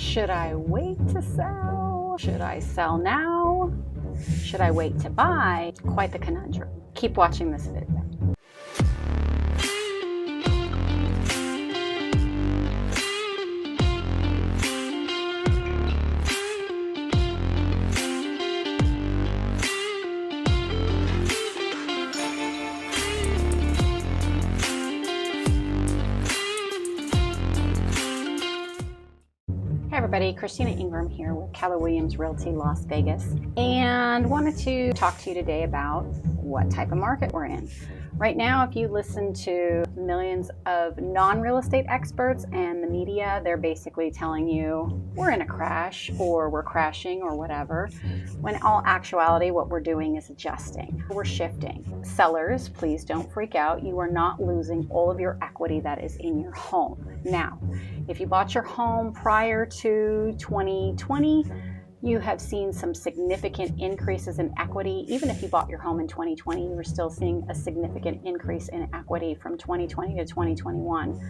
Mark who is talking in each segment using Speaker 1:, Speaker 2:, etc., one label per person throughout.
Speaker 1: Should I wait to sell? Should I sell now? Should I wait to buy? Quite the conundrum. Keep watching this video. Hey everybody, Christina Ingram here with Keller Williams Realty Las Vegas, and wanted to talk to you today about what type of market we're in. Right now, if you listen to millions of non-real estate experts and the media, they're basically telling you we're in a crash or we're crashing or whatever, when in all actuality what we're doing is adjusting. We're shifting. Sellers, please don't freak out. You are not losing all of your equity that is in your home. Now, if you bought your home prior to 2020, you have seen some significant increases in equity. Even if you bought your home in 2020, you were still seeing a significant increase in equity from 2020 to 2021.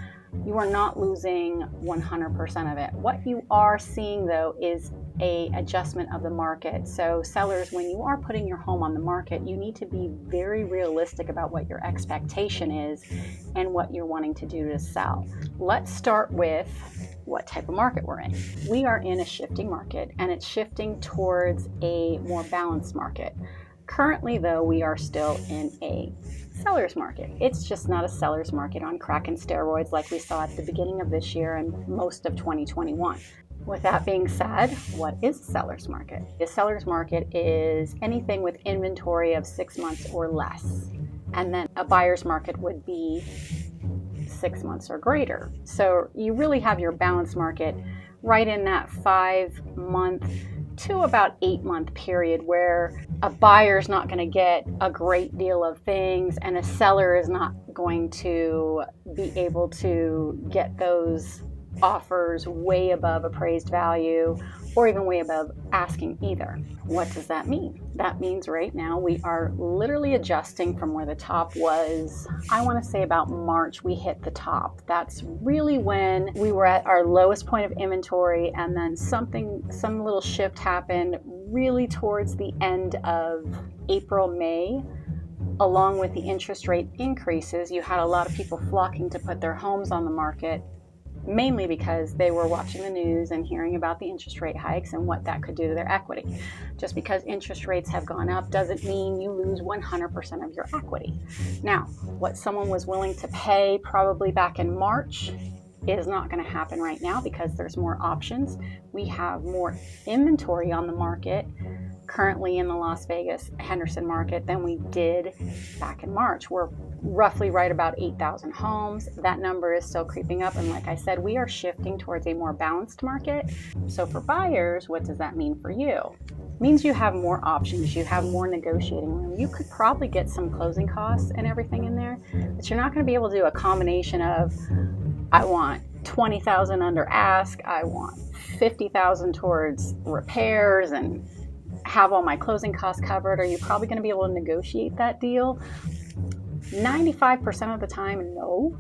Speaker 1: You are not losing 100% of it. What you are seeing though is an adjustment of the market. So sellers, when you are putting your home on the market, you need to be very realistic about what your expectation is and what you're wanting to do to sell. Let's start with what type of market we're in. We are in a shifting market, and it's shifting towards a more balanced market. Currently though, we are still in a seller's market. It's just not a seller's market on crack and steroids like we saw at the beginning of this year and most of 2021. With that being said, what is a seller's market? A seller's market is anything with inventory of 6 months or less. And then a buyer's market would be 6 months or greater. So you really have your balanced market right in that 5 month to about 8 month period where a buyer is not going to get a great deal of things and a seller is not going to be able to get those offers way above appraised value or even way above asking either. What does that mean? That means right now we are literally adjusting from where the top was. I want to say about March we hit the top. That's really when we were at our lowest point of inventory, and then some little shift happened really towards the end of April, May. Along with the interest rate increases, you had a lot of people flocking to put their homes on the market, mainly because they were watching the news and hearing about the interest rate hikes and what that could do to their equity. Just because interest rates have gone up doesn't mean you lose 100% of your equity. Now, what someone was willing to pay probably back in March is not going to happen right now because there's more options. We have more inventory on the market currently in the Las Vegas Henderson market than we did back in March. We're roughly right about 8,000 homes. That number is still creeping up, and like I said, we are shifting towards a more balanced market. So for buyers, what does that mean for you? It means you have more options, you have more negotiating room. You could probably get some closing costs and everything in there, but you're not going to be able to do a combination of I want 20,000 under ask, I want 50,000 towards repairs and have all my closing costs covered. Are you probably going to be able to negotiate that deal? 95% of the time, no.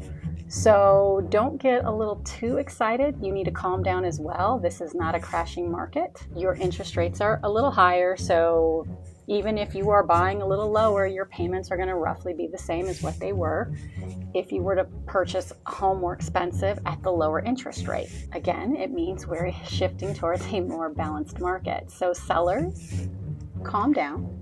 Speaker 1: So don't get a little too excited. You need to calm down as well. This is not a crashing market. Your interest rates are a little higher, so even if you are buying a little lower, your payments are going to roughly be the same as what they were if you were to purchase a home more expensive at the lower interest rate. Again, it means we're shifting towards a more balanced market. So sellers, calm down.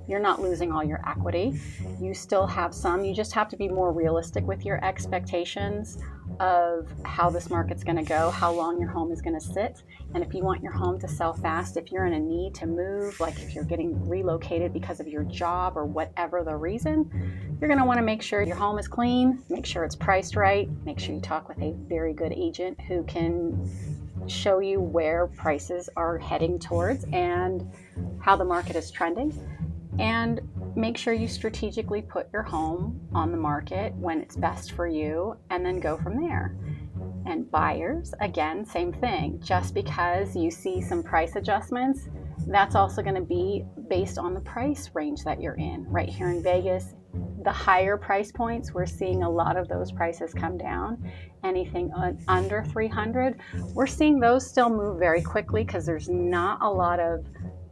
Speaker 1: You're not losing all your equity. You still have some. You just have to be more realistic with your expectations of how this market's going to go, how long your home is going to sit. And if you want your home to sell fast, if you're in a need to move, like if you're getting relocated because of your job or whatever the reason, you're going to want to make sure your home is clean, make sure it's priced right, make sure you talk with a very good agent who can show you where prices are heading towards and how the market is trending. And make sure you strategically put your home on the market when it's best for you and then go from there. And buyers, again, same thing. Just because you see some price adjustments, that's also going to be based on the price range that you're in. Right here in Vegas, the higher price points, we're seeing a lot of those prices come down. Anything under 300, we're seeing those still move very quickly because there's not a lot of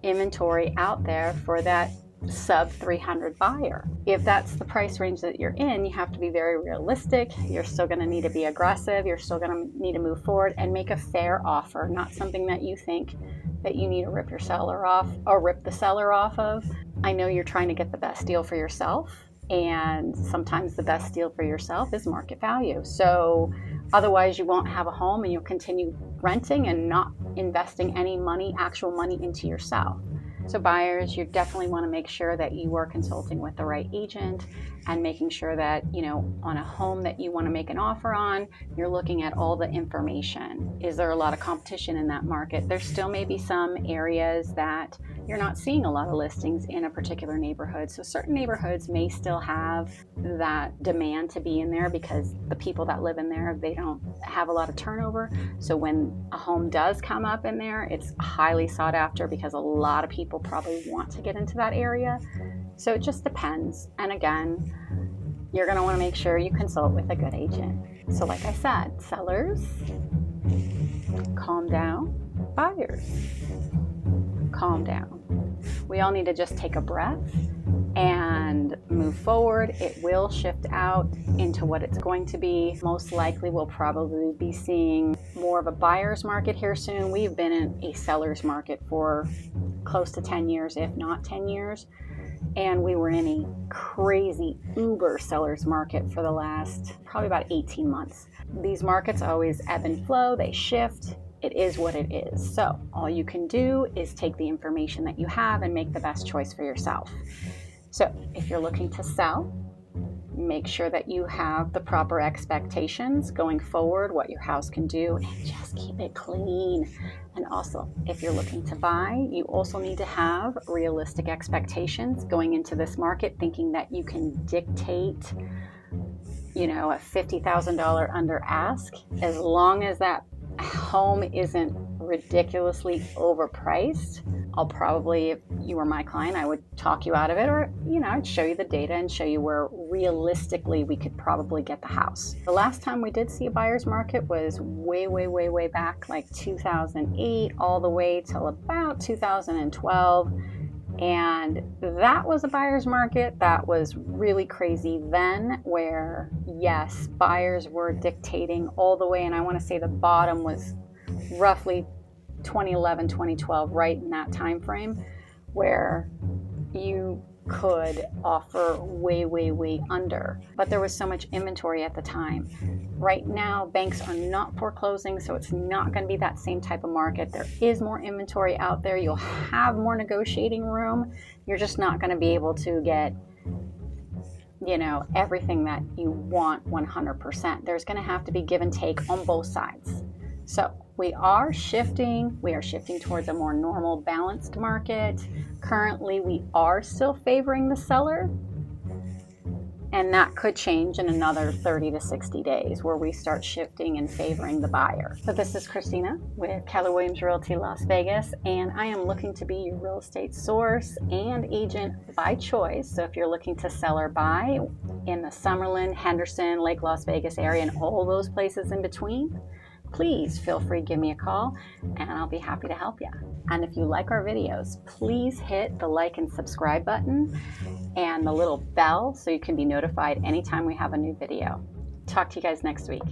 Speaker 1: inventory out there for that sub 300 buyer. If that's the price range that you're in, you have to be very realistic. You're still going to need to be aggressive. You're still going to need to move forward and make a fair offer, not something that you think that you need to rip your seller off or rip the seller off of. I know you're trying to get the best deal for yourself, and sometimes the best deal for yourself is market value. So otherwise you won't have a home and you'll continue renting and not investing any money, actual money into yourself. So buyers, you definitely want to make sure that you are consulting with the right agent and making sure that, on a home that you want to make an offer on, you're looking at all the information. Is there a lot of competition in that market? There still may be some areas that you're not seeing a lot of listings in a particular neighborhood. So certain neighborhoods may still have that demand to be in there because the people that live in there, they don't have a lot of turnover. So when a home does come up in there, it's highly sought after because a lot of people probably want to get into that area. So it just depends. And again, you're going to want to make sure you consult with a good agent. So like I said, sellers, calm down. Buyers, calm down. We all need to just take a breath and move forward. It will shift out into what it's going to be. Most likely we'll probably be seeing more of a buyer's market here soon. We've been in a seller's market for close to 10 years, if not 10 years. And we were in a crazy uber seller's market for the last probably about 18 months. These markets always ebb and flow, they shift. It is what it is. So all you can do is take the information that you have and make the best choice for yourself. So if you're looking to sell, make sure that you have the proper expectations going forward, what your house can do, and just keep it clean. And also, if you're looking to buy, you also need to have realistic expectations going into this market, thinking that you can dictate, a $50,000 under ask, as long as that home isn't ridiculously overpriced. I'll probably, if you were my client, I would talk you out of it, or I'd show you the data and show you where realistically we could probably get the house. The last time we did see a buyer's market was way back, like 2008 all the way till about 2012. And that was a buyer's market that was really crazy then, where yes, buyers were dictating all the way, and I want to say the bottom was roughly 2011, 2012, right in that time frame, where you could offer way under, but there was so much inventory at the time. Right now, banks are not foreclosing, so it's not going to be that same type of market. There is more inventory out there. You'll have more negotiating room. You're just not going to be able to get, everything that you want 100%. There's going to have to be give and take on both sides. So we are shifting towards a more normal, balanced market. Currently, we are still favoring the seller, and that could change in another 30 to 60 days where we start shifting and favoring the buyer. So this is Christina with Keller Williams Realty Las Vegas, and I am looking to be your real estate source and agent by choice. So if you're looking to sell or buy in the Summerlin, Henderson, Lake Las Vegas area, and all those places in between, please feel free to give me a call and I'll be happy to help you. And if you like our videos, please hit the like and subscribe button and the little bell so you can be notified anytime we have a new video. Talk to you guys next week.